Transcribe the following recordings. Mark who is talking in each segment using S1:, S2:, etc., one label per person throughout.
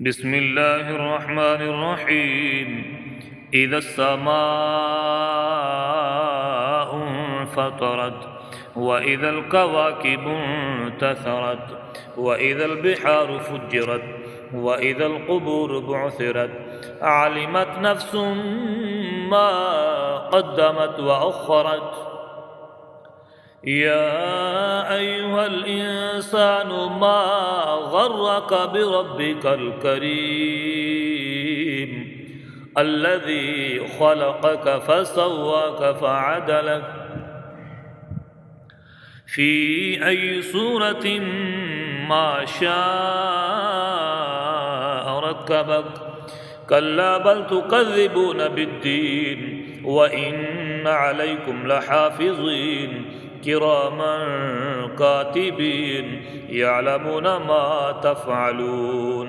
S1: بسم الله الرحمن الرحيم. إذا السماء انفطرت وإذا الكواكب انتثرت وإذا البحار فجرت وإذا القبور بعثرت علمت نفس ما قدمت وأخرت. يا أيها الإنسان ما غرك بربك الكريم الذي خلقك فسواك فعدلك في أي صورة ما شاء ركبك. كلا بل تكذبون بالدين وإن عليكم لحافظين كراما كاتبين يعلمون ما تفعلون.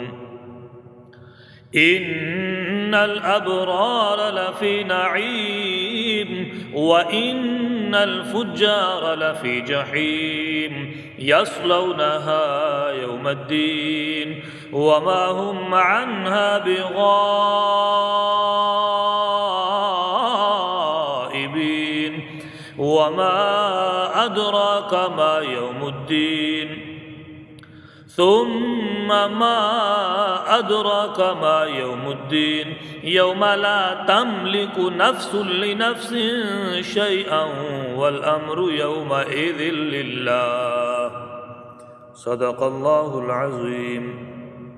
S1: إن الأبرار لفي نعيم وإن الفجار لفي جحيم يصلونها يوم الدين وما هم عنها بغائبين. وما أدراك ما يوم الدين ثم ما أدراك ما يوم الدين يوم لا تملك نفس لنفس شيئا والأمر يومئذ لله. صدق الله العظيم.